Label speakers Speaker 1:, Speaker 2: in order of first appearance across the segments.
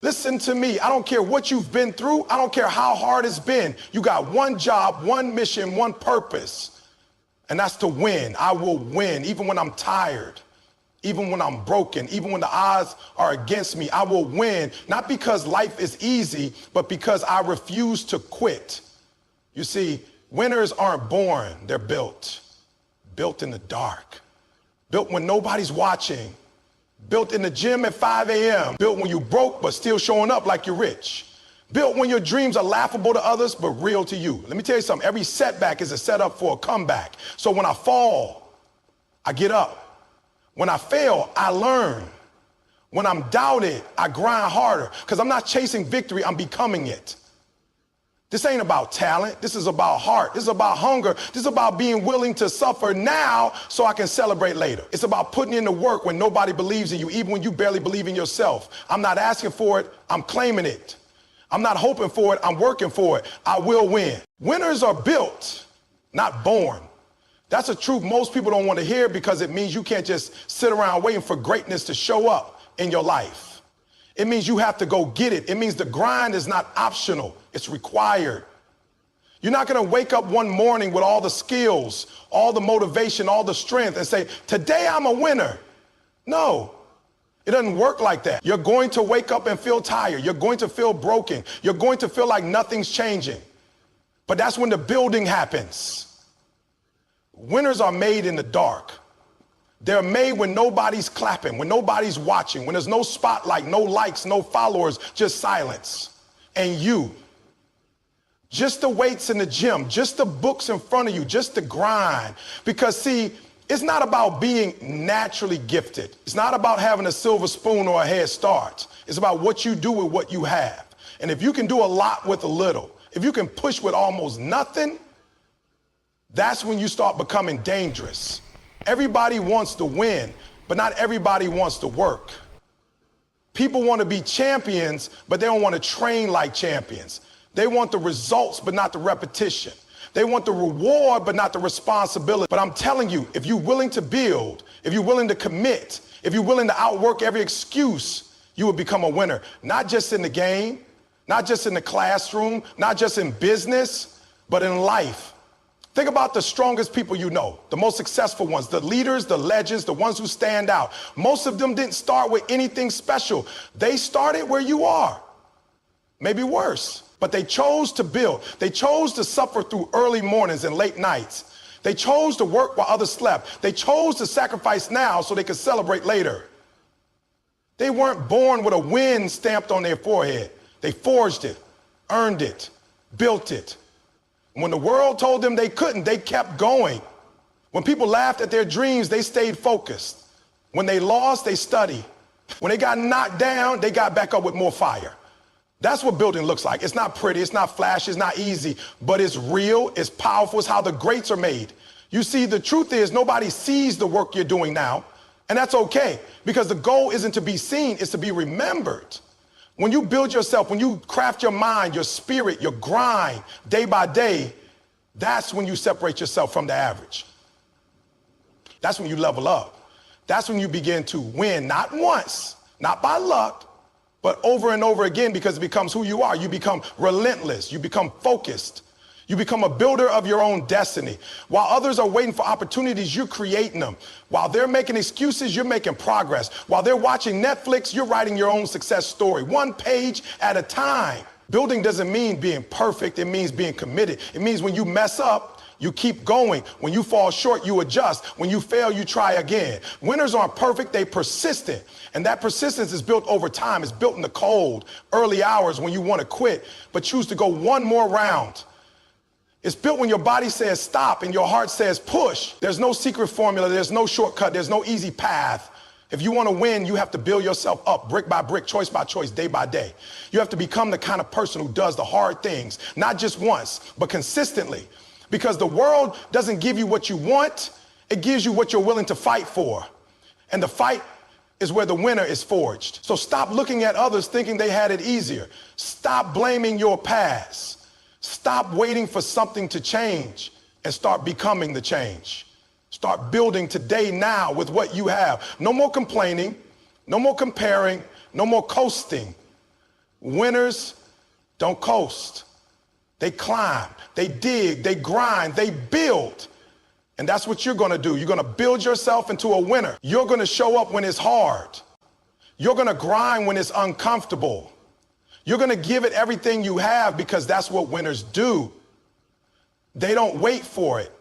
Speaker 1: Listen to me. I don't care what you've been through. I don't care how hard it's been. You got one job, one mission, one purpose, and that's to win. I will win even when I'm tired, even when I'm broken, even when the odds are against me. I will win, not because life is easy, but because I refuse to quit. You see, winners aren't born, they're built. Built in the dark, built when nobody's watching, built in the gym at 5 a.m., built when you broke but still showing up like you're rich, built when your dreams are laughable to others but real to you. Let me tell you something, every setback is a setup for a comeback. So when I fall, I get up. When I fail, I learn. When I'm doubted, I grind harder, because I'm not chasing victory, I'm becoming it. This ain't about talent. This is about heart. This is about hunger. This is about being willing to suffer now so I can celebrate later. It's about putting in the work when nobody believes in you, even when you barely believe in yourself. I'm not asking for it. I'm claiming it. I'm not hoping for it. I'm working for it. I will win. Winners are built, not born. That's a truth most people don't want to hear, because it means you can't just sit around waiting for greatness to show up in your life. It means you have to go get it. It means the grind is not optional. It's required. You're not going to wake up one morning with all the skills, all the motivation, all the strength and say, today I'm a winner. No, it doesn't work like that. You're going to wake up and feel tired. You're going to feel broken. You're going to feel like nothing's changing. But that's when the building happens. Winners are made in the dark. They're made when nobody's clapping, when nobody's watching, when there's no spotlight, no likes, no followers, just silence. And you, just the weights in the gym, just the books in front of you, just the grind. Because see, it's not about being naturally gifted. It's not about having a silver spoon or a head start. It's about what you do with what you have. And if you can do a lot with a little, if you can push with almost nothing, that's when you start becoming dangerous. Everybody wants to win, but not everybody wants to work. People want to be champions, but they don't want to train like champions. They want the results, but not the repetition. They want the reward, but not the responsibility. But I'm telling you, if you're willing to build, if you're willing to commit, if you're willing to outwork every excuse, you will become a winner. Not just in the game, not just in the classroom, not just in business, but in life. Think about the strongest people you know, the most successful ones, the leaders, the legends, the ones who stand out. Most of them didn't start with anything special. They started where you are, maybe worse, but they chose to build. They chose to suffer through early mornings and late nights. They chose to work while others slept. They chose to sacrifice now so they could celebrate later. They weren't born with a win stamped on their forehead. They forged it, earned it, built it. When the world told them they couldn't, they kept going. When people laughed at their dreams, they stayed focused. When they lost, they studied. When they got knocked down, they got back up with more fire. That's what building looks like. It's not pretty, it's not flashy, it's not easy, but it's real, it's powerful, it's how the greats are made. You see, the truth is nobody sees the work you're doing now, and that's okay, because the goal isn't to be seen, it's to be remembered. When you build yourself, when you craft your mind, your spirit, your grind, day by day, that's when you separate yourself from the average. That's when you level up. That's when you begin to win, not once, not by luck, but over and over again, because it becomes who you are. You become relentless. You become focused. You become a builder of your own destiny. While others are waiting for opportunities, you're creating them. While they're making excuses, you're making progress. While they're watching Netflix, you're writing your own success story, one page at a time. Building doesn't mean being perfect. It means being committed. It means when you mess up, you keep going. When you fall short, you adjust. When you fail, you try again. Winners aren't perfect, they're persistent. And that persistence is built over time. It's built in the cold, early hours when you want to quit, but choose to go one more round. It's built when your body says stop and your heart says push. There's no secret formula. There's no shortcut. There's no easy path. If you want to win, you have to build yourself up brick by brick, choice by choice, day by day. You have to become the kind of person who does the hard things, not just once, but consistently. Because the world doesn't give you what you want. It gives you what you're willing to fight for. And the fight is where the winner is forged. So stop looking at others thinking they had it easier. Stop blaming your past. Stop waiting for something to change and start becoming the change. Start building today, now, with what you have. No more complaining, no more comparing, no more coasting. Winners don't coast. They climb, they dig, they grind, they build. And that's what you're gonna do. You're gonna build yourself into a winner. You're gonna show up when it's hard. You're gonna grind when it's uncomfortable. You're gonna give it everything you have because that's what winners do. They don't wait for it.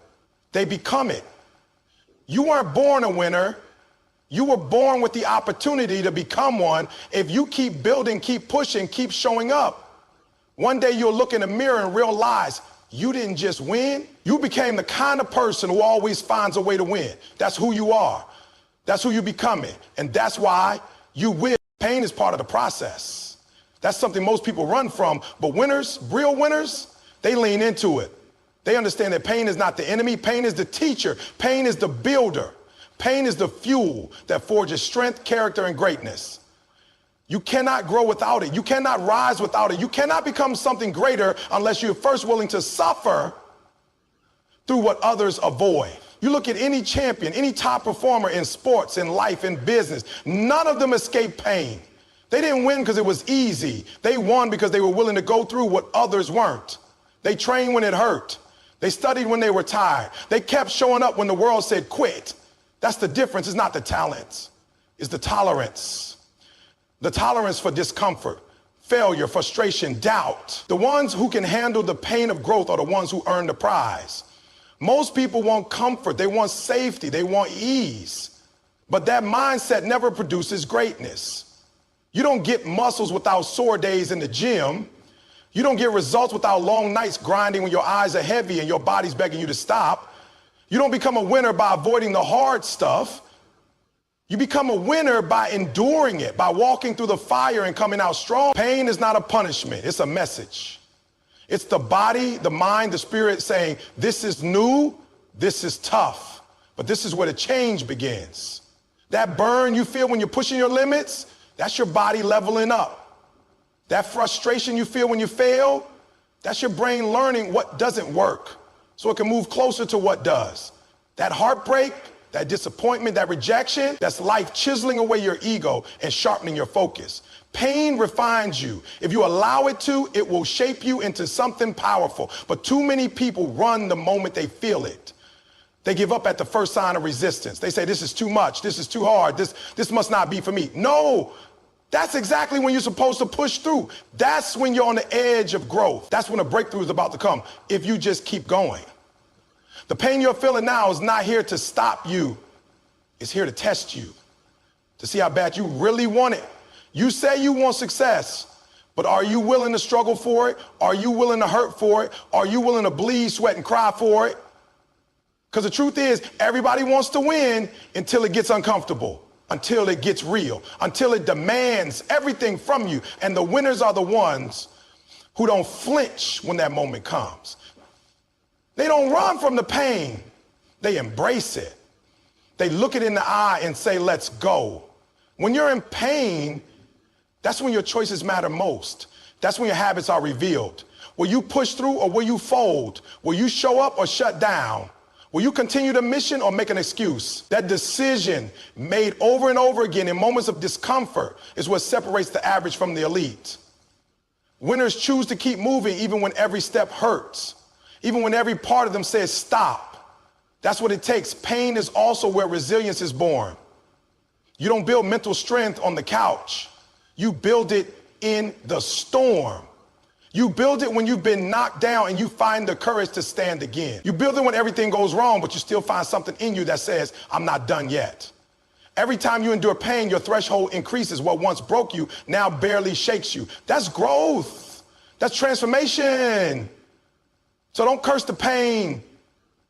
Speaker 1: They become it. You weren't born a winner. You were born with the opportunity to become one if you keep building, keep pushing, keep showing up. One day you'll look in the mirror and realize you didn't just win. You became the kind of person who always finds a way to win. That's who you are. That's who you're becoming. And that's why you will. Pain is part of the process. That's something most people run from. But winners, real winners, they lean into it. They understand that pain is not the enemy. Pain is the teacher. Pain is the builder. Pain is the fuel that forges strength, character, and greatness. You cannot grow without it. You cannot rise without it. You cannot become something greater unless you're first willing to suffer through what others avoid. You look at any champion, any top performer in sports, in life, in business, none of them escaped pain. They didn't win because it was easy. They won because they were willing to go through what others weren't. They trained when it hurt. They studied when they were tired. They kept showing up when the world said quit. That's the difference. It's not the talent. It's the tolerance. The tolerance for discomfort, failure, frustration, doubt. The ones who can handle the pain of growth are the ones who earn the prize. Most people want comfort. They want safety. They want ease. But that mindset never produces greatness. You don't get muscles without sore days in the gym. You don't get results without long nights grinding when your eyes are heavy and your body's begging you to stop. You don't become a winner by avoiding the hard stuff. You become a winner by enduring it, by walking through the fire and coming out strong. Pain is not a punishment, it's a message. It's the body, the mind, the spirit saying, this is new, this is tough, but this is where the change begins. That burn you feel when you're pushing your limits, that's your body leveling up. That frustration you feel when you fail, that's your brain learning what doesn't work so it can move closer to what does. That heartbreak, that disappointment, that rejection, that's life chiseling away your ego and sharpening your focus. Pain refines you. If you allow it to, it will shape you into something powerful. But too many people run the moment they feel it. They give up at the first sign of resistance. They say, this is too much, this is too hard, this must not be for me. No, that's exactly when you're supposed to push through. That's when you're on the edge of growth. That's when a breakthrough is about to come, if you just keep going. The pain you're feeling now is not here to stop you. It's here to test you, to see how bad you really want it. You say you want success, but are you willing to struggle for it? Are you willing to hurt for it? Are you willing to bleed, sweat, and cry for it? Because the truth is, everybody wants to win until it gets uncomfortable, until it gets real, until it demands everything from you. And the winners are the ones who don't flinch when that moment comes. They don't run from the pain. They embrace it. They look it in the eye and say, let's go. When you're in pain, that's when your choices matter most. That's when your habits are revealed. Will you push through or will you fold? Will you show up or shut down? Will you continue the mission or make an excuse? That decision made over and over again in moments of discomfort is what separates the average from the elite. Winners choose to keep moving even when every step hurts. Even when every part of them says stop. That's what it takes. Pain is also where resilience is born. You don't build mental strength on the couch. You build it in the storm. You build it when you've been knocked down and you find the courage to stand again. You build it when everything goes wrong, but you still find something in you that says, I'm not done yet. Every time you endure pain, your threshold increases. What once broke you now barely shakes you. That's growth. That's transformation. So don't curse the pain.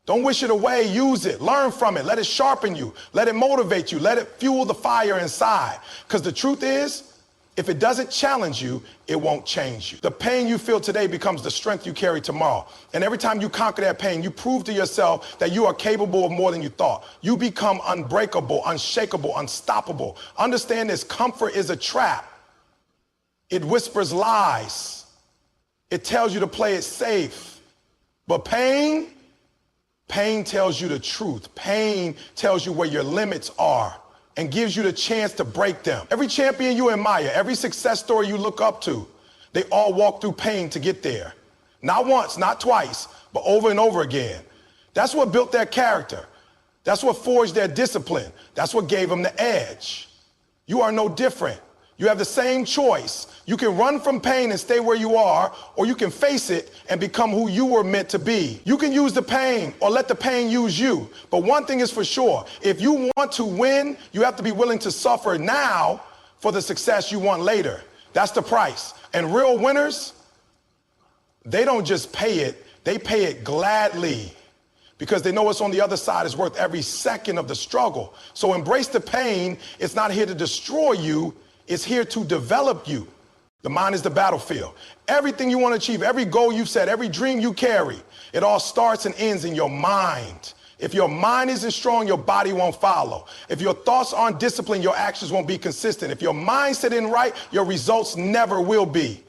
Speaker 1: Don't wish it away. Use it. Learn from it. Let it sharpen you. Let it motivate you. Let it fuel the fire inside. Because the truth is, if it doesn't challenge you, it won't change you. The pain you feel today becomes the strength you carry tomorrow. And every time you conquer that pain, you prove to yourself that you are capable of more than you thought. You become unbreakable, unshakable, unstoppable. Understand this, comfort is a trap. It whispers lies. It tells you to play it safe. But pain tells you the truth. Pain tells you where your limits are and gives you the chance to break them. Every champion you admire, every success story you look up to, They all walk through pain to get there. Not once, not twice, but over and over again. That's what built their character. That's what forged their discipline. That's what gave them the edge. You are no different. You have the same choice. You can run from pain and stay where you are, or you can face it and become who you were meant to be. You can use the pain or let the pain use you. But one thing is for sure, if you want to win, you have to be willing to suffer now for the success you want later. That's the price. And real winners, they don't just pay it, they pay it gladly, because they know what's on the other side is worth every second of the struggle. So embrace the pain. It's not here to destroy you. It's here to develop you. The mind is the battlefield. Everything you want to achieve, every goal you've set, every dream you carry, it all starts and ends in your mind. If your mind isn't strong, your body won't follow. If your thoughts aren't disciplined, your actions won't be consistent. If your mindset isn't right, your results never will be.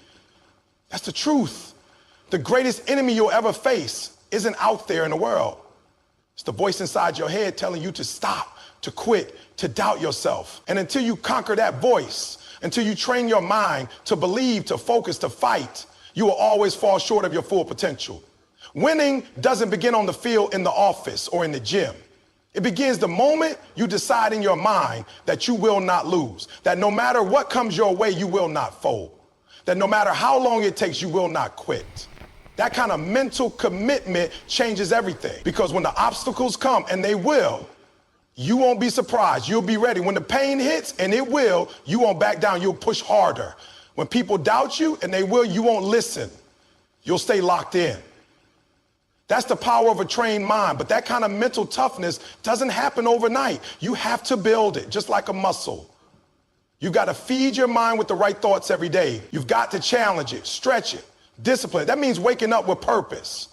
Speaker 1: That's the truth. The greatest enemy you'll ever face isn't out there in the world. It's the voice inside your head telling you to stop, to quit, to doubt yourself. And until you conquer that voice, until you train your mind to believe, to focus, to fight, you will always fall short of your full potential. Winning doesn't begin on the field, in the office, or in the gym. It begins the moment you decide in your mind that you will not lose, that no matter what comes your way, you will not fold, that no matter how long it takes, you will not quit. That kind of mental commitment changes everything, because when the obstacles come, and they will, you won't be surprised. You'll be ready. When the pain hits, and it will, you won't back down. You'll push harder. When people doubt you, and they will, you won't listen. You'll stay locked in. That's the power of a trained mind. But that kind of mental toughness doesn't happen overnight. You have to build it, just like a muscle. You got to feed your mind with the right thoughts every day. You've got to challenge it, stretch it. Discipline. That means waking up with purpose.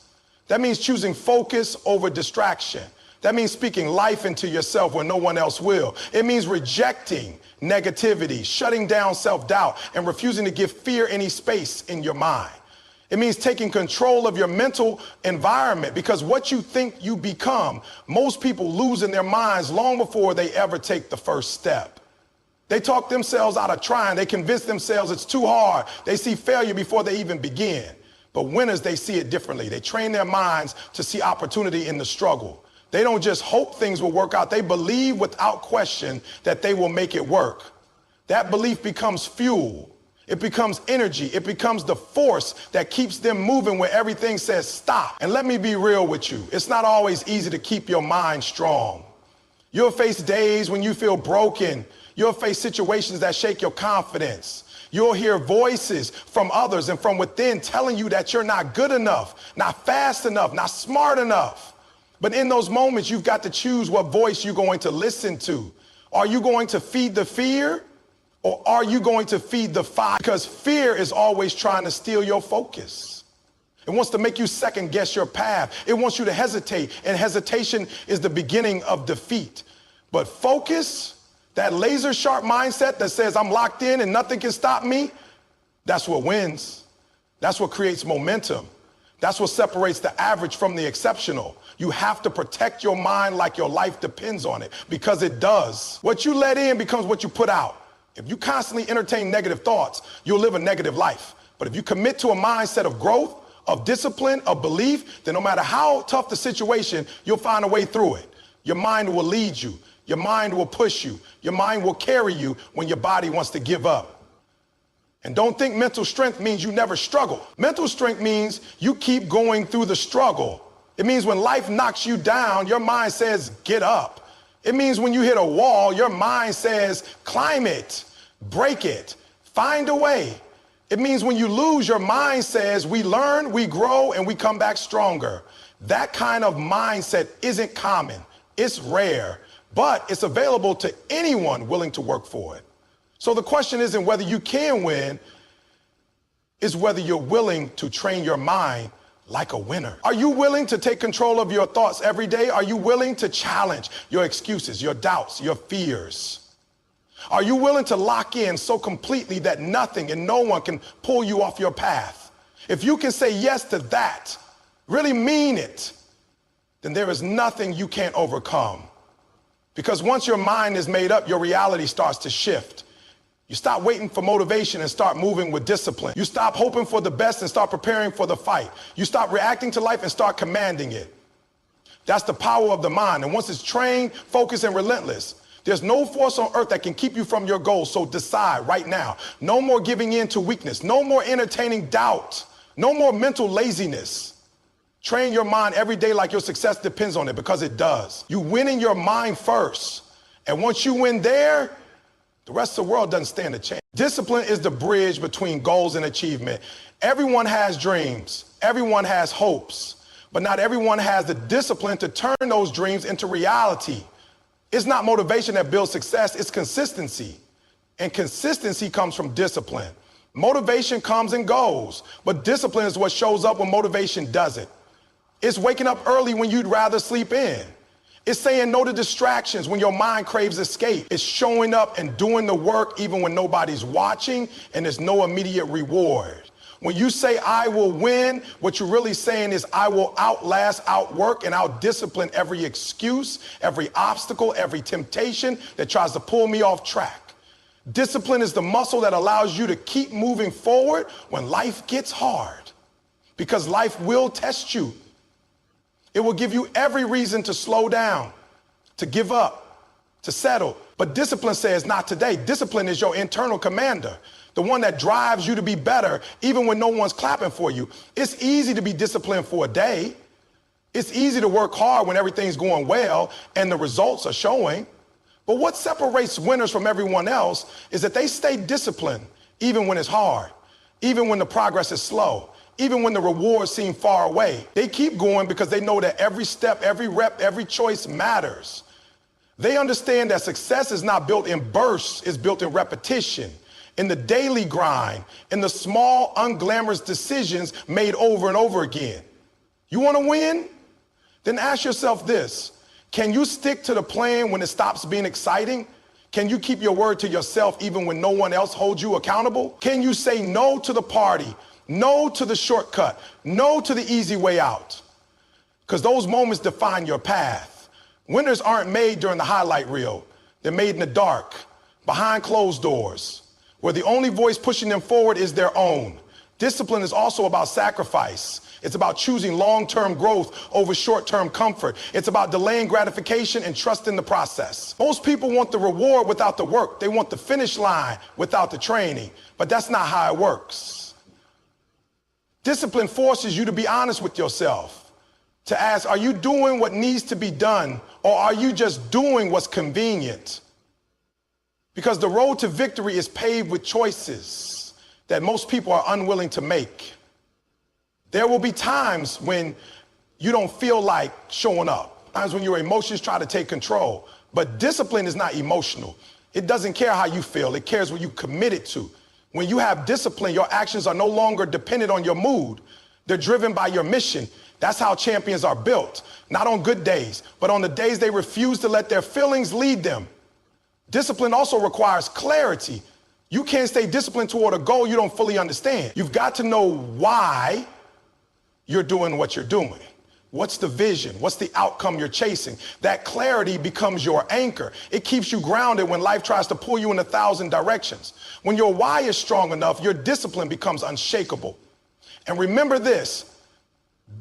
Speaker 1: That means choosing focus over distraction. That means speaking life into yourself when no one else will. It means rejecting negativity, shutting down self-doubt, and refusing to give fear any space in your mind. It means taking control of your mental environment, because what you think you become, most people lose in their minds long before they ever take the first step. They talk themselves out of trying. They convince themselves it's too hard. They see failure before they even begin. But winners, they see it differently. They train their minds to see opportunity in the struggle. They don't just hope things will work out. They believe without question that they will make it work. That belief becomes fuel. It becomes energy. It becomes the force that keeps them moving when everything says stop. And let me be real with you. It's not always easy to keep your mind strong. You'll face days when you feel broken. You'll face situations that shake your confidence. You'll hear voices from others and from within telling you that you're not good enough, not fast enough, not smart enough. But in those moments, you've got to choose what voice you're going to listen to. Are you going to feed the fear, or are you going to feed the fire? Because fear is always trying to steal your focus. It wants to make you second guess your path. It wants you to hesitate, and hesitation is the beginning of defeat. But focus, that laser sharp mindset that says I'm locked in and nothing can stop me, that's what wins. That's what creates momentum. That's what separates the average from the exceptional. You have to protect your mind like your life depends on it, because it does. What you let in becomes what you put out. If you constantly entertain negative thoughts, you'll live a negative life. But if you commit to a mindset of growth, of discipline, of belief, then no matter how tough the situation, you'll find a way through it. Your mind will lead you. Your mind will push you. Your mind will carry you when your body wants to give up. And don't think mental strength means you never struggle. Mental strength means you keep going through the struggle. It means when life knocks you down, your mind says, get up. It means when you hit a wall, your mind says, climb it, break it, find a way. It means when you lose, your mind says, we learn, we grow, and we come back stronger. That kind of mindset isn't common. It's rare, but it's available to anyone willing to work for it. So the question isn't whether you can win, it's whether you're willing to train your mind like a winner. Are you willing to take control of your thoughts every day? Are you willing to challenge your excuses, your doubts, your fears? Are you willing to lock in so completely that nothing and no one can pull you off your path? If you can say yes to that, really mean it, then there is nothing you can't overcome. Because once your mind is made up, your reality starts to shift. You stop waiting for motivation and start moving with discipline. You stop hoping for the best and start preparing for the fight. You stop reacting to life and start commanding it. That's the power of the mind. And once it's trained, focused, and relentless, there's no force on earth that can keep you from your goals. So decide right now. No more giving in to weakness. No more entertaining doubt. No more mental laziness. Train your mind every day like your success depends on it, because it does. You win in your mind first. And once you win there, the rest of the world doesn't stand a chance. Discipline is the bridge between goals and achievement. Everyone has dreams. Everyone has hopes. But not everyone has the discipline to turn those dreams into reality. It's not motivation that builds success, it's consistency. And consistency comes from discipline. Motivation comes and goes, but discipline is what shows up when motivation doesn't. It's waking up early when you'd rather sleep in. It's saying no to distractions when your mind craves escape. It's showing up and doing the work even when nobody's watching and there's no immediate reward. When you say, I will win, what you're really saying is, I will outlast, outwork, and outdiscipline every excuse, every obstacle, every temptation that tries to pull me off track. Discipline is the muscle that allows you to keep moving forward when life gets hard, because life will test you. It will give you every reason to slow down, to give up, to settle. But discipline says, not today. Discipline is your internal commander, the one that drives you to be better even when no one's clapping for you. It's easy to be disciplined for a day. It's easy to work hard when everything's going well and the results are showing. But what separates winners from everyone else is that they stay disciplined even when it's hard, even when the progress is slow, even when the rewards seem far away. They keep going because they know that every step, every rep, every choice matters. They understand that success is not built in bursts, it's built in repetition, in the daily grind, in the small, unglamorous decisions made over and over again. You want to win? Then ask yourself this. Can you stick to the plan when it stops being exciting? Can you keep your word to yourself even when no one else holds you accountable? Can you say no to the party, no to the shortcut, no to the easy way out? Because those moments define your path. Winners aren't made during the highlight reel. They're made in the dark, behind closed doors, where the only voice pushing them forward is their own. Discipline is also about sacrifice. It's about choosing long-term growth over short-term comfort. It's about delaying gratification and trusting the process. Most people want the reward without the work. They want the finish line without the training. But that's not how it works. Discipline forces you to be honest with yourself, to ask, are you doing what needs to be done, or are you just doing what's convenient? Because the road to victory is paved with choices that most people are unwilling to make. There will be times when you don't feel like showing up, times when your emotions try to take control. But discipline is not emotional. It doesn't care how you feel. It cares what you committed to. When you have discipline, your actions are no longer dependent on your mood. They're driven by your mission. That's how champions are built, not on good days, but on the days they refuse to let their feelings lead them. Discipline also requires clarity. You can't stay disciplined toward a goal you don't fully understand. You've got to know why you're doing what you're doing. What's the vision? What's the outcome you're chasing? That clarity becomes your anchor. It keeps you grounded when life tries to pull you in 1,000 directions. When your why is strong enough, your discipline becomes unshakable. And remember this,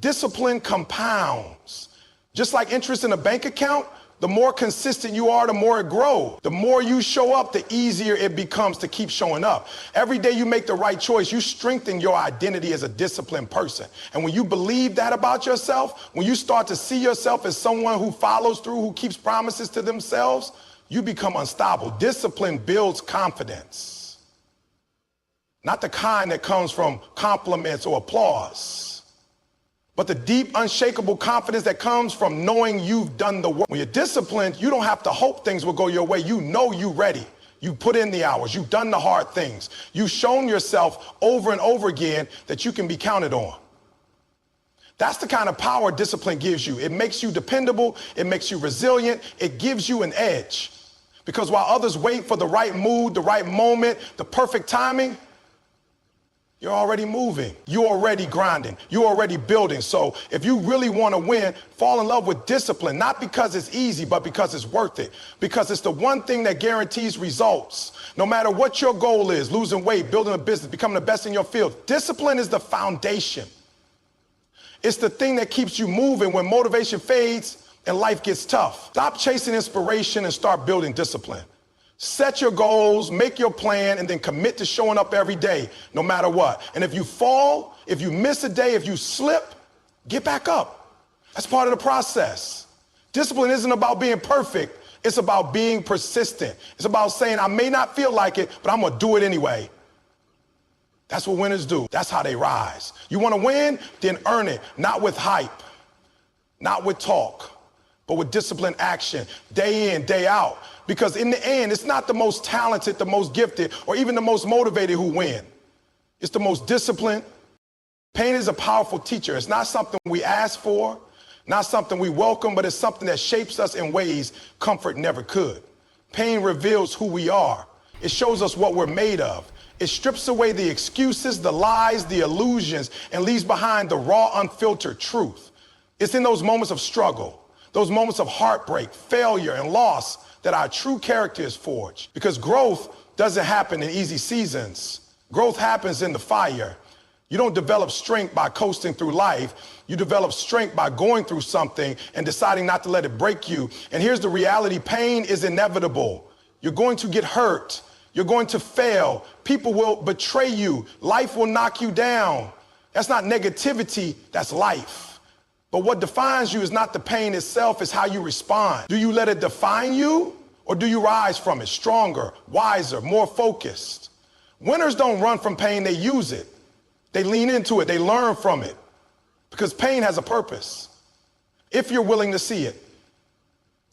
Speaker 1: discipline compounds. Just like interest in a bank account, the more consistent you are, the more it grows. The more you show up, the easier it becomes to keep showing up. Every day you make the right choice, you strengthen your identity as a disciplined person. And when you believe that about yourself, when you start to see yourself as someone who follows through, who keeps promises to themselves, you become unstoppable. Discipline builds confidence. Not the kind that comes from compliments or applause, but the deep, unshakable confidence that comes from knowing you've done the work. When you're disciplined, you don't have to hope things will go your way. You know you're ready. You put in the hours. You've done the hard things. You've shown yourself over and over again that you can be counted on. That's the kind of power discipline gives you. It makes you dependable. It makes you resilient. It gives you an edge. Because while others wait for the right mood, the right moment, the perfect timing, You're already moving. You're already grinding. You're already building. So if you really want to win, fall in love with discipline, not because it's easy, but because it's worth it. Because it's the one thing that guarantees results. No matter what your goal is, losing weight, building a business, becoming the best in your field, discipline is the foundation. It's the thing that keeps you moving when motivation fades and life gets tough. Stop chasing inspiration and start building discipline. Set your goals, make your plan, and then commit to showing up every day, no matter what. And if you fall, if you miss a day, if you slip, get back up. That's part of the process. Discipline isn't about being perfect. It's about being persistent. It's about saying, I may not feel like it, but I'm going to do it anyway. That's what winners do. That's how they rise. You want to win? Then earn it. Not with hype, not with talk, but with disciplined action, day in, day out. Because in the end, it's not the most talented, the most gifted, or even the most motivated who win. It's the most disciplined. Pain is a powerful teacher. It's not something we ask for, not something we welcome, but it's something that shapes us in ways comfort never could. Pain reveals who we are. It shows us what we're made of. It strips away the excuses, the lies, the illusions, and leaves behind the raw, unfiltered truth. It's in those moments of struggle, those moments of heartbreak, failure, and loss that our true character is forged. Because growth doesn't happen in easy seasons. Growth happens in the fire. You don't develop strength by coasting through life. You develop strength by going through something and deciding not to let it break you. And here's the reality: pain is inevitable. You're going to get hurt. You're going to fail. People will betray you. Life will knock you down. That's not negativity, that's life. But what defines you is not the pain itself, it's how you respond. Do you let it define you, or do you rise from it stronger, wiser, more focused? Winners don't run from pain, they use it. They lean into it, they learn from it. Because pain has a purpose, if you're willing to see it.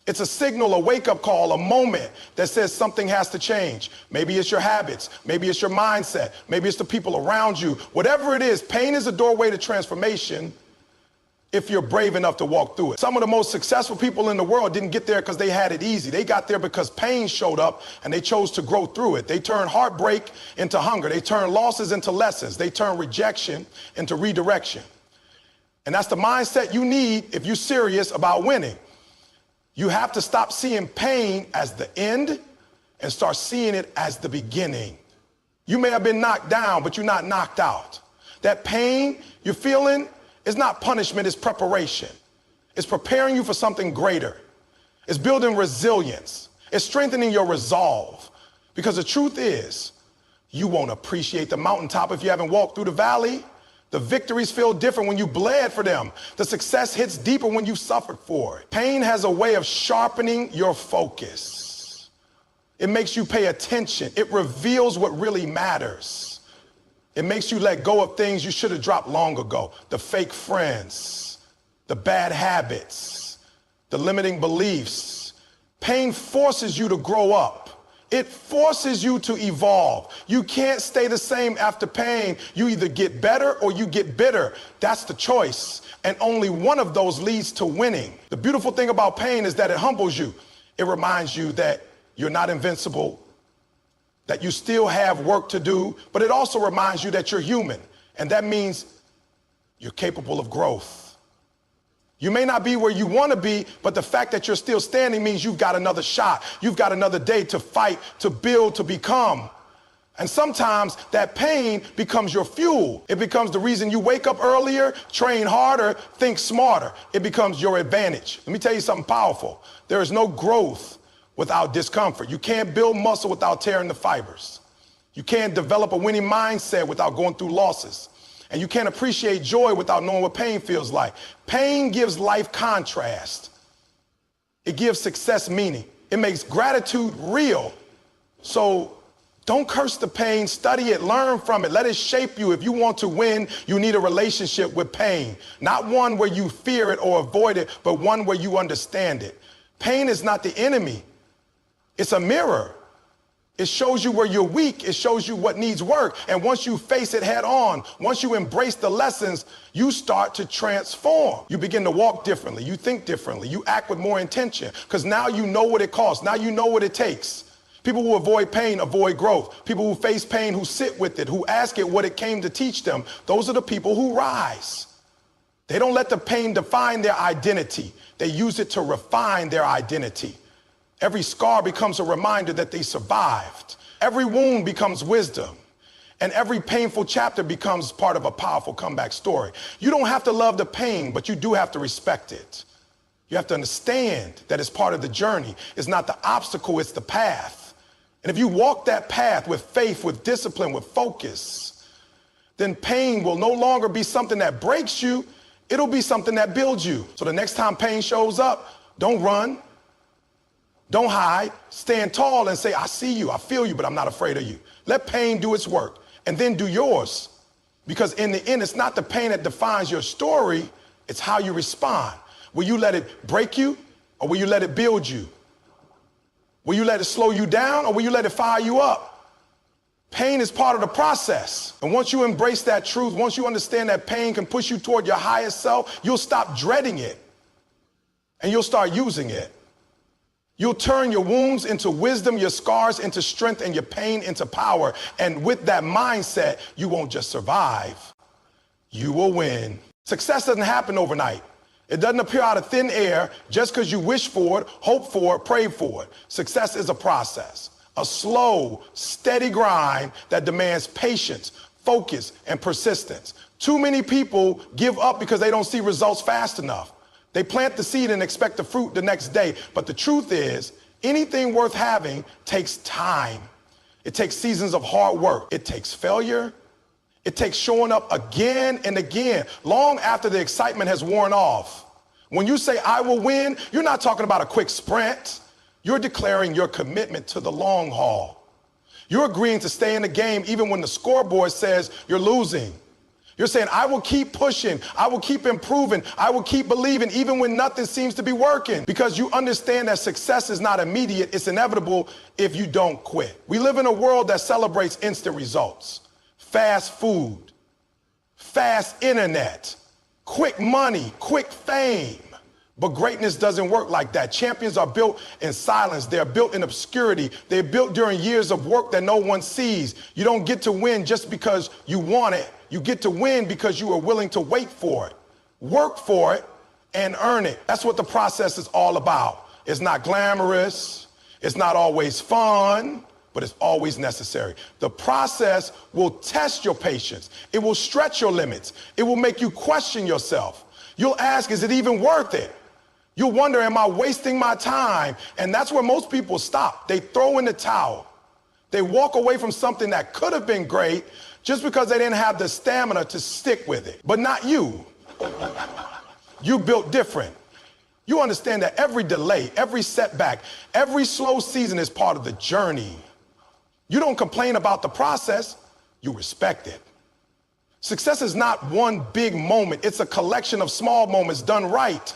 Speaker 1: It's a signal, a wake-up call, a moment that says something has to change. Maybe it's your habits, maybe it's your mindset, maybe it's the people around you. Whatever it is, pain is a doorway to transformation if you're brave enough to walk through it. Some of the most successful people in the world didn't get there because they had it easy. They got there because pain showed up and they chose to grow through it. They turned heartbreak into hunger. They turned losses into lessons. They turned rejection into redirection. And that's the mindset you need if you're serious about winning. You have to stop seeing pain as the end and start seeing it as the beginning. You may have been knocked down, but you're not knocked out. That pain you're feeling, it's not punishment, it's preparation. It's preparing you for something greater. It's building resilience. It's strengthening your resolve. Because the truth is, you won't appreciate the mountaintop if you haven't walked through the valley. The victories feel different when you bled for them. The success hits deeper when you suffered for it. Pain has a way of sharpening your focus. It makes you pay attention. It reveals what really matters. It makes you let go of things you should have dropped long ago. The fake friends, the bad habits, the limiting beliefs. Pain forces you to grow up. It forces you to evolve. You can't stay the same after pain. You either get better or you get bitter. That's the choice. And only one of those leads to winning. The beautiful thing about pain is that it humbles you. It reminds you that you're not invincible, that you still have work to do, but it also reminds you that you're human. And that means you're capable of growth. You may not be where you want to be, but the fact that you're still standing means you've got another shot. You've got another day to fight, to build, to become. And sometimes that pain becomes your fuel. It becomes the reason you wake up earlier, train harder, think smarter. It becomes your advantage. Let me tell you something powerful. There is no growth without discomfort. You can't build muscle without tearing the fibers. You can't develop a winning mindset without going through losses. And you can't appreciate joy without knowing what pain feels like. Pain gives life contrast. It gives success meaning. It makes gratitude real. So don't curse the pain, study it, learn from it, let it shape you. If you want to win, you need a relationship with pain. Not one where you fear it or avoid it, but one where you understand it. Pain is not the enemy. It's a mirror. It shows you where you're weak. It shows you what needs work. And once you face it head on, once you embrace the lessons, you start to transform. You begin to walk differently. You think differently. You act with more intention because now you know what it costs. Now you know what it takes. People who avoid pain avoid growth. People who face pain, who sit with it, who ask it what it came to teach them, those are the people who rise. They don't let the pain define their identity. They use it to refine their identity. Every scar becomes a reminder that they survived. Every wound becomes wisdom. And every painful chapter becomes part of a powerful comeback story. You don't have to love the pain, but you do have to respect it. You have to understand that it's part of the journey. It's not the obstacle, it's the path. And if you walk that path with faith, with discipline, with focus, then pain will no longer be something that breaks you. It'll be something that builds you. So the next time pain shows up, don't run. Don't hide. Stand tall and say, I see you, I feel you, but I'm not afraid of you. Let pain do its work and then do yours. Because in the end, it's not the pain that defines your story, it's how you respond. Will you let it break you or will you let it build you? Will you let it slow you down or will you let it fire you up? Pain is part of the process. And once you embrace that truth, once you understand that pain can push you toward your highest self, you'll stop dreading it and you'll start using it. You'll turn your wounds into wisdom, your scars into strength, and your pain into power. And with that mindset, you won't just survive, you will win. Success doesn't happen overnight. It doesn't appear out of thin air just because you wish for it, hope for it, pray for it. Success is a process, a slow, steady grind that demands patience, focus, and persistence. Too many people give up because they don't see results fast enough. They plant the seed and expect the fruit the next day. But the truth is, anything worth having takes time. It takes seasons of hard work. It takes failure. It takes showing up again and again, long after the excitement has worn off. When you say, I will win, you're not talking about a quick sprint. You're declaring your commitment to the long haul. You're agreeing to stay in the game even when the scoreboard says you're losing. You're saying, I will keep pushing, I will keep improving, I will keep believing even when nothing seems to be working, because you understand that success is not immediate, it's inevitable if you don't quit. We live in a world that celebrates instant results, fast food, fast internet, quick money, quick fame. But greatness doesn't work like that. Champions are built in silence. They're built in obscurity. They're built during years of work that no one sees. You don't get to win just because you want it. You get to win because you are willing to wait for it, work for it, and earn it. That's what the process is all about. It's not glamorous. It's not always fun, but it's always necessary. The process will test your patience. It will stretch your limits. It will make you question yourself. You'll ask, is it even worth it? You'll wonder, am I wasting my time? And that's where most people stop. They throw in the towel. They walk away from something that could have been great just because they didn't have the stamina to stick with it. But not you. You built different. You understand that every delay, every setback, every slow season is part of the journey. You don't complain about the process, you respect it. Success is not one big moment. It's a collection of small moments done right.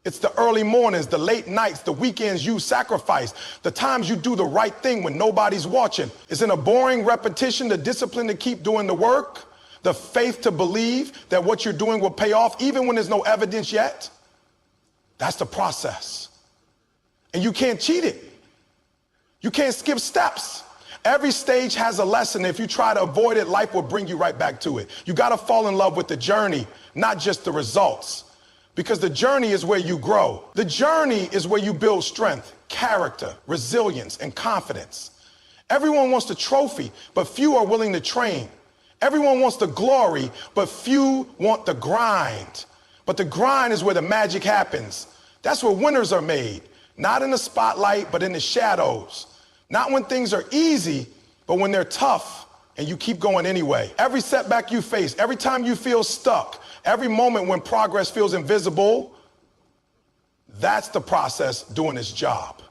Speaker 1: It's the early mornings, the late nights, the weekends you sacrifice, the times you do the right thing when nobody's watching. It's in a boring repetition, the discipline to keep doing the work, the faith to believe that what you're doing will pay off even when there's no evidence yet. That's the process. And you can't cheat it. You can't skip steps. Every stage has a lesson. If you try to avoid it, life will bring you right back to it. You got to fall in love with the journey, not just the results. Because the journey is where you grow. The journey is where you build strength, character, resilience, and confidence. Everyone wants the trophy, but few are willing to train. Everyone wants the glory, but few want the grind. But the grind is where the magic happens. That's where winners are made. Not in the spotlight, but in the shadows. Not when things are easy, but when they're tough and you keep going anyway. Every setback you face, every time you feel stuck, every moment when progress feels invisible, that's the process doing its job.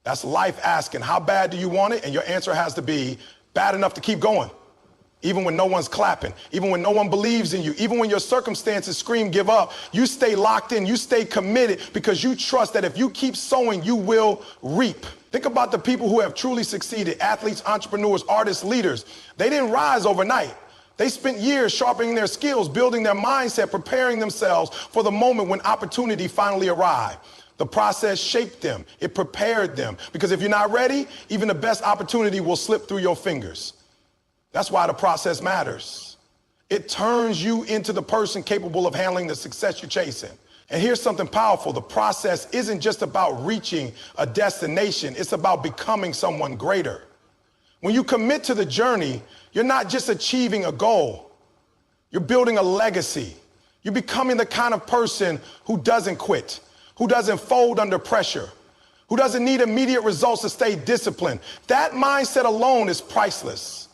Speaker 1: That's life asking, how bad do you want it? And your answer has to be bad enough to keep going. Even when no one's clapping, even when no one believes in you, even when your circumstances scream give up, you stay locked in, you stay committed because you trust that if you keep sowing, you will reap. Think about the people who have truly succeeded, athletes, entrepreneurs, artists, leaders. They didn't rise overnight. They spent years sharpening their skills, building their mindset, preparing themselves for the moment when opportunity finally arrived. The process shaped them. It prepared them. Because if you're not ready, even the best opportunity will slip through your fingers. That's why the process matters. It turns you into the person capable of handling the success you're chasing. And here's something powerful. The process isn't just about reaching a destination. It's about becoming someone greater. When you commit to the journey, you're not just achieving a goal. You're building a legacy. You're becoming the kind of person who doesn't quit, who doesn't fold under pressure, who doesn't need immediate results to stay disciplined. That mindset alone is priceless.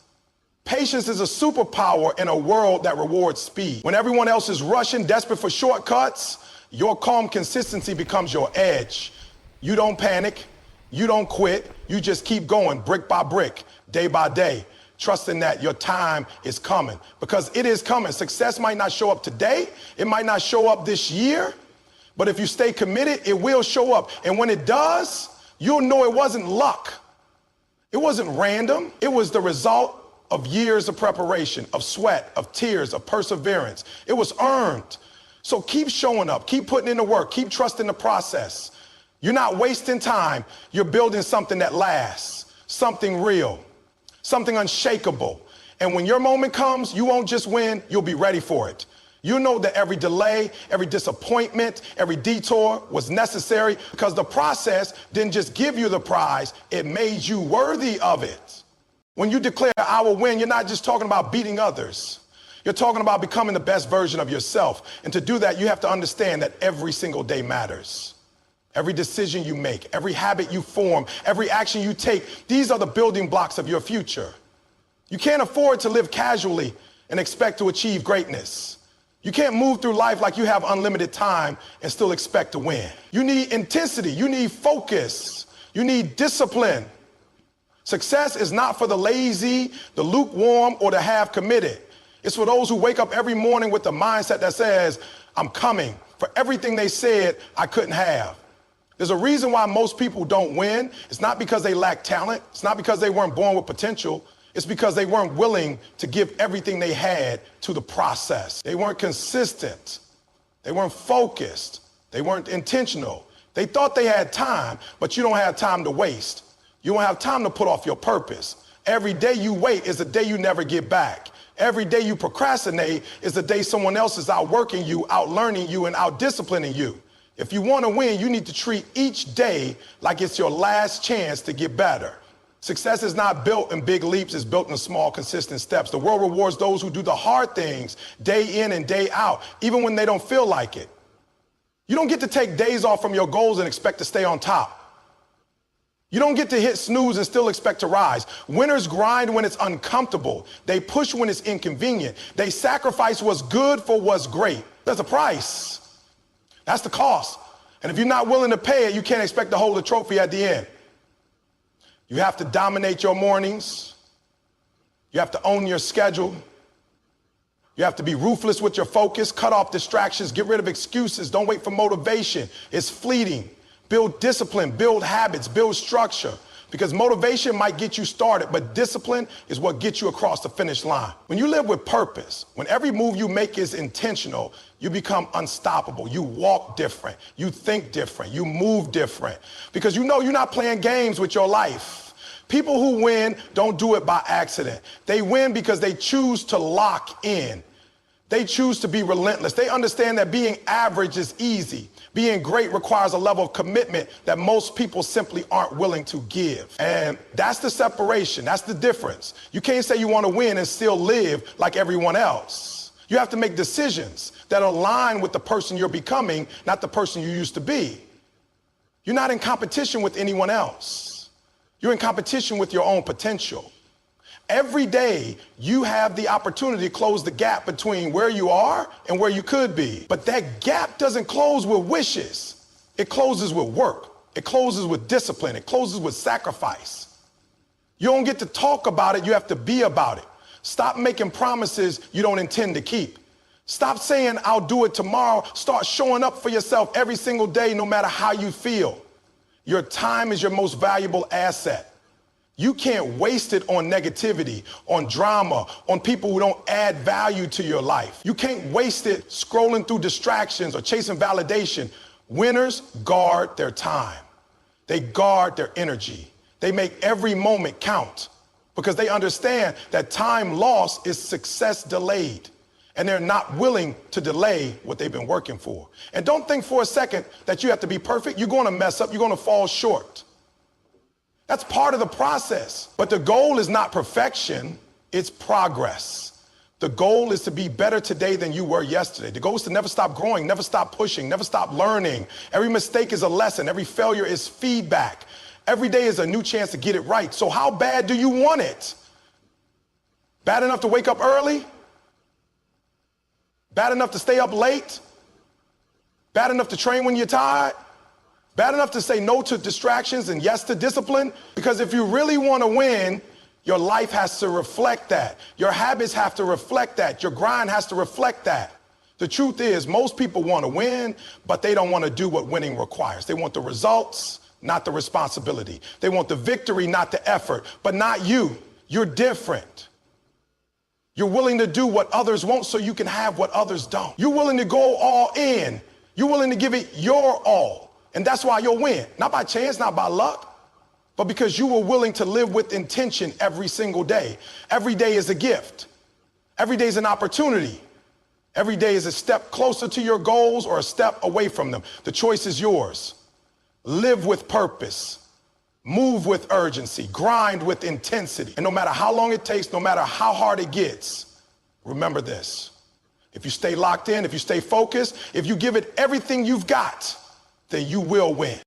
Speaker 1: Patience is a superpower in a world that rewards speed. When everyone else is rushing, desperate for shortcuts, your calm consistency becomes your edge. You don't panic. You don't quit. You just keep going brick by brick, day by day, trusting that your time is coming, because it is coming. Success might not show up today. It might not show up this year, but if you stay committed, it will show up. And when it does, you'll know it wasn't luck. It wasn't random. It was the result of years of preparation, of sweat, of tears, of perseverance. It was earned. So keep showing up, keep putting in the work, keep trusting the process. You're not wasting time. You're building something that lasts, something real, something unshakable. And when your moment comes, you won't just win, you'll be ready for it. You know that every delay, every disappointment, every detour was necessary, because the process didn't just give you the prize, it made you worthy of it. When you declare, I will win, you're not just talking about beating others. You're talking about becoming the best version of yourself. And to do that, you have to understand that every single day matters. Every decision you make, every habit you form, every action you take, these are the building blocks of your future. You can't afford to live casually and expect to achieve greatness. You can't move through life like you have unlimited time and still expect to win. You need intensity. You need focus. You need discipline. Success is not for the lazy, the lukewarm, or the half committed. It's for those who wake up every morning with the mindset that says, I'm coming for everything they said I couldn't have. There's a reason why most people don't win. It's not because they lack talent. It's not because they weren't born with potential. It's because they weren't willing to give everything they had to the process. They weren't consistent. They weren't focused. They weren't intentional. They thought they had time, but you don't have time to waste. You don't have time to put off your purpose. Every day you wait is a day you never get back. Every day you procrastinate is the day someone else is outworking you, outlearning you, and outdisciplining you. If you want to win, you need to treat each day like it's your last chance to get better. Success is not built in big leaps, it's built in small, consistent steps. The world rewards those who do the hard things day in and day out, even when they don't feel like it. You don't get to take days off from your goals and expect to stay on top. You don't get to hit snooze and still expect to rise. Winners grind when it's uncomfortable. They push when it's inconvenient. They sacrifice what's good for what's great. There's a price. That's the cost. And if you're not willing to pay it, you can't expect to hold the trophy at the end. You have to dominate your mornings. You have to own your schedule. You have to be ruthless with your focus, cut off distractions, get rid of excuses. Don't wait for motivation. It's fleeting. Build discipline, build habits, build structure. Because motivation might get you started, but discipline is what gets you across the finish line. When you live with purpose, when every move you make is intentional, you become unstoppable. You walk different. You think different. You move different. Because you know you're not playing games with your life. People who win don't do it by accident. They win because they choose to lock in. They choose to be relentless. They understand that being average is easy. Being great requires a level of commitment that most people simply aren't willing to give. And that's the separation. That's the difference. You can't say you want to win and still live like everyone else. You have to make decisions that align with the person you're becoming, not the person you used to be. You're not in competition with anyone else. You're in competition with your own potential. Every day, you have the opportunity to close the gap between where you are and where you could be. But that gap doesn't close with wishes. It closes with work. It closes with discipline. It closes with sacrifice. You don't get to talk about it. You have to be about it. Stop making promises you don't intend to keep. Stop saying, I'll do it tomorrow. Start showing up for yourself every single day, no matter how you feel. Your time is your most valuable asset. You can't waste it on negativity, on drama, on people who don't add value to your life. You can't waste it scrolling through distractions or chasing validation Winners guard their time. They guard their energy. They make every moment count because they understand that time lost is success delayed. And they're not willing to delay what they've been working for. And don't think for a second that you have to be perfect. You're going to mess up. You're going to fall short. That's part of the process. But the goal is not perfection. It's progress. The goal is to be better today than you were yesterday. The goal is to never stop growing, never stop pushing, never stop learning. Every mistake is a lesson. Every failure is feedback. Every day is a new chance to get it right. So how bad do you want it? Bad enough to wake up early? Bad enough to stay up late? Bad enough to train when you're tired? Bad enough to say no to distractions and yes to discipline? Because if you really want to win, your life has to reflect that. Your habits have to reflect that. Your grind has to reflect that. The truth is, most people want to win, but they don't want to do what winning requires. They want the results, not the responsibility. They want the victory, not the effort, but not you. You're different. You're willing to do what others won't so you can have what others don't. You're willing to go all in. You're willing to give it your all. And that's why you'll win. Not by chance, not by luck, but because you were willing to live with intention every single day. Every day is a gift. Every day is an opportunity. Every day is a step closer to your goals or a step away from them. The choice is yours. Live with purpose. Move with urgency, grind with intensity. And no matter how long it takes, no matter how hard it gets, remember this. If you stay locked in, if you stay focused, if you give it everything you've got, then you will win.